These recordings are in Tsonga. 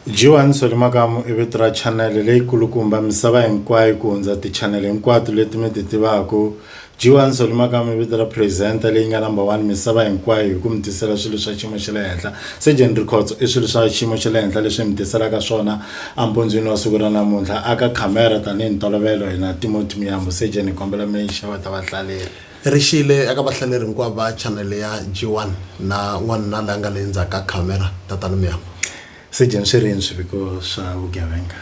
Jiwan Solimakamu i vito ra chanele leyikulukumba misava hinkwayo ku hundza ti-channel hinkwato leti mi ti tivaka. Jiwan Solimakamu i vito ra presenter leyi nga number 1 misava hinkwayo hi ku mi tisela swilo swa xiyimo xa le henhla. Surgeon Records i swilo swa xiyimo xa le henhla leswi mi tiselaka swona ampondzweni wa siku ra namuntlha aka khamera tanihi ntolovelo hina Timothy Miyambo. Surgeon, hi kombela mi xava ta vahlaleri. Rixile aka vahlaleri hinkwavo va channel ya G1 na n'wanuna la nga le ndzhaku ka khamera tatana Miyambo. Surgeon, swi rini swiviko swa vugevenga?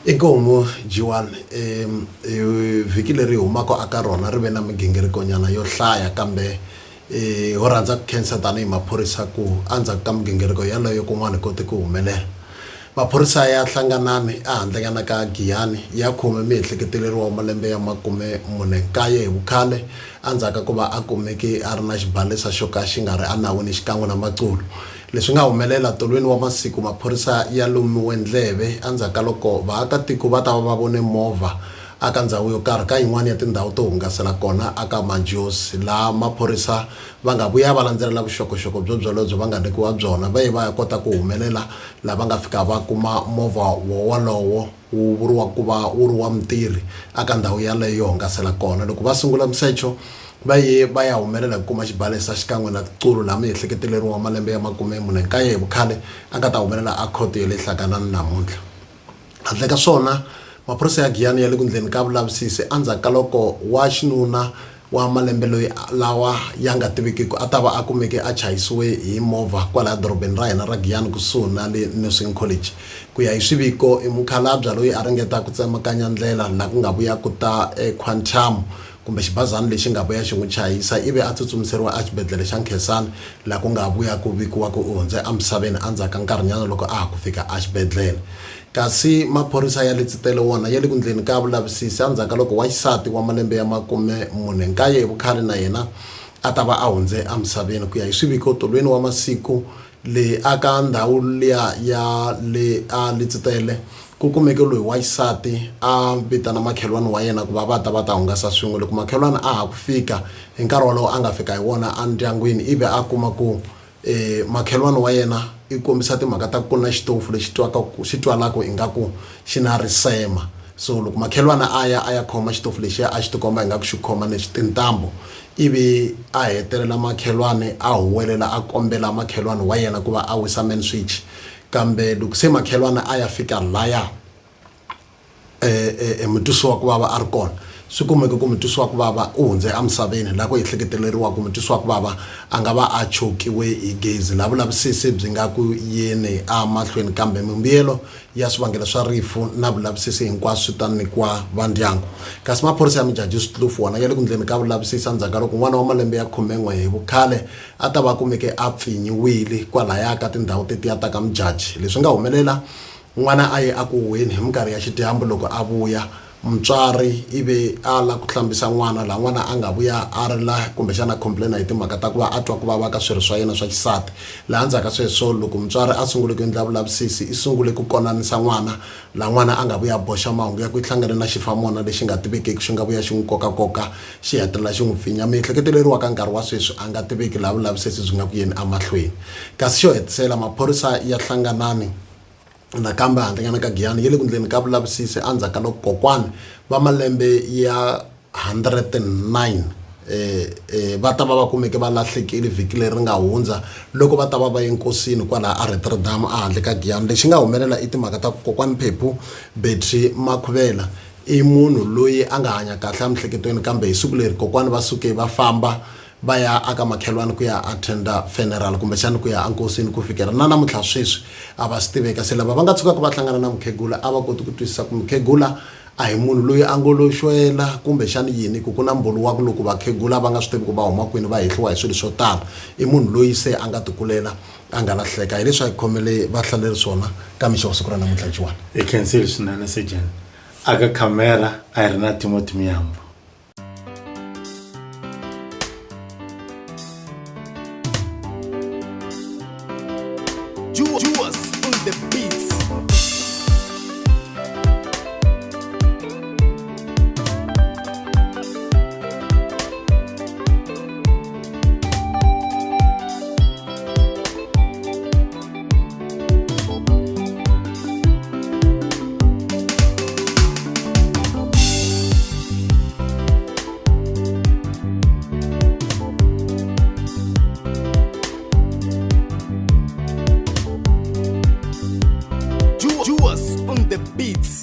Inkomo G1 vhiki leri humaka aka rona ri ve na migingiriko nyana yo hlaya kambe ho rhandza ku khensa tanihi maphorisa ku andzhaku ka migingiriko yaleyo kun'wana koti ku humelela. Maphorisa ya hlanganani ehandlenya ka Giyani ya khume miehleketeleriwa malembe ya 49 hi vukhale andzhaka ku va a kumeke a ri na xibalesa xo ka xi nga ri anawini xikan'we na maculo. Leswi nga humelela tolweni wa masiku maphorisa ya lumiwe ndleve andzhaka loko vaakatiko va ta va vone movha aka ndhawu yo karhi ka yin'wana ya tindhawu to hungasela kona aka Manjosi, laha maphorisa va nga vuya va landzelela vuxokoxoko byolobyo va nga nyikiwa byona va ya kota ku humelela lava nga fika va kuma movha wolowo wu vuriwa ku va wu ri wa mutirhi aka ndhawu yaleyo yo hungasela kona. Loko va sungula msecho va ya humelela ku kuma xibalesa xikan'we na ticulo laha miehleketeleriwa malembe ya 49 hi vukhale a nga ta humelela a khoto ya le Hlakanani namuntlha. Handle ka swona maphorisa ya Giyani ya le ku ndleni ka vulavisisi andzhaku ka loko wa xinuna wa malembe loyi lawa ya nga tivekiki a ta va a kumeke a chayisiwe hi movha kwala dorobeni ra hina ra Giyani kusuhi na le Nursing College. Ku ya hi swiviko i mukhalabye loyi a ringeta ku tsemakanya ndlela laha ku nga vuya ku ta Quantum kumbe xibazana lexi nga vuya xi n'wi chayisa ivi a tsutsumiseriwa a xibedhlele xa Nkhensani laha ku nga vuya ku vikiwa ku u hundze emisaveni andzhaku ka nkarhinyana loko a ha ku fika a xibedhlele. Kasi maphorisa ya le Tsitele wona ya le ku ndleni ka vulavisisi andzhaku ka loko wa xisati wa malembe ya 49 hi vukhale na yena a ta va a hundze emisaveni. Ku ya hi swiviko tolweni wa masiku le aka ndhawu liya ya le Tsitele ku kumeke loyi wa xisati a vitana makhelwani wa yena ku va va ta hungasa swin'we. Loko makhelwani a ha ku fika hi nkarhi wolowo a nga fika hi wona endyangwini ivi a kuma ku makhelwani wa yena i kombisa timhaka ta ku na xitofu lexi xi twalaka ingaku xi na risema. So loko makhelwani a ya khoma xitofu lexi a xi tikomba ingaku xi khoma ni tintambu ivi a hetelela makhelwani a huwelela a kombela makhelwani wa yena ku va a wisa main switch. Kambe loko se makhelwani a ya fika laya mutwisi wa ku vava a ri kona swi kumeke ku mutwisi wa ku vava u hundze emisaveni laha ku ehleketeleriwa ku mutwisi wa ku vava a nga va a chokiwe hi gezi. Laha vulavisisi byi nga ku yini mahlweni kambe mimbuyelo ya swivangelo swa rifu na vulavisisi hinkwaswo swi ta nyikiwa va ndyangu. Kasi maphorisa ya Mijaji Switlufu wona ya le ku ndleni ka vulavisisi andzhaku ka loko n'wana wa malembe ya 11 hi vukhale a ta va kumeke a pfinyiwile kwalaya ka tindhawu tetiya ta ka Mijaji. Leswi nga humelela n'wana a ye a ku huweni hi minkarhi ya xidyambu. Loko a vuya mutswari ivi a la ku hlambisa n'wana laha n'wana a nga vuya a ri la kumbexana complain hi timhaka ta ku va a twa ku vava ka swirho swa yena swa xisati. Laha ndzhaku ka sweswo loko mutswari a sungule ku endla vulavisisi i sungule ku konanisa n'wana laha n'wana a nga vuya boxa mahungu ya ku i hlangane na xifamona lexi nga tivekiki xi nga vuya xi n'wi kokakoka xi hetelela xi n'wi pfinya. Miehleketeleriwa ka nkarhi wa sweswi a nga tiveki laha vulavisisi byi nga ku yeni emahlweni. Kasi xo hetisela maphorisa ya Hlanganani nakambe handlenyana ka Giyani ya le ku ndleni ka vulavisisi andzhaku ka loko kokwani va malembe ya 109 va ta va kumeke va lahlekile vhiki leri nga hundza loko va ta va ye enkosini kwalaha a Rotterdam handle ka Giyani. Lexi nga humelela i timhaka ta kokwani Phephu Betty Makhuvela i munhu loyi a nga hanya kahle emihleketweni kambe hi siku leri kokwani va suke va famba va ya aka makhelwani ku ya attenda funeral kumbexana ku ya enkosini ku fikela na namuntlha sweswi a va swi tiveka. Se lava va nga tshuka ku va hlangana na mukhegula a va koti ku twisisa ku mukhegula a hi munhu loyi a ngo lo xwela kumbexana yini ku na mbulu wa ku loko vakhegula va nga swi tivi ku va huma kwini va hehliwa hi swilo swo tala. I munhu loyi se a nga tikulela a nga lahleka. Hi leswi a hi khomele vahlaleri swona ka mixo wa siku ra namuntlha Jiwani. Hi khensile swinene Surgeon. Aka khamera a hi ri na Timothy Miyambo. Juwas on the beats. beats.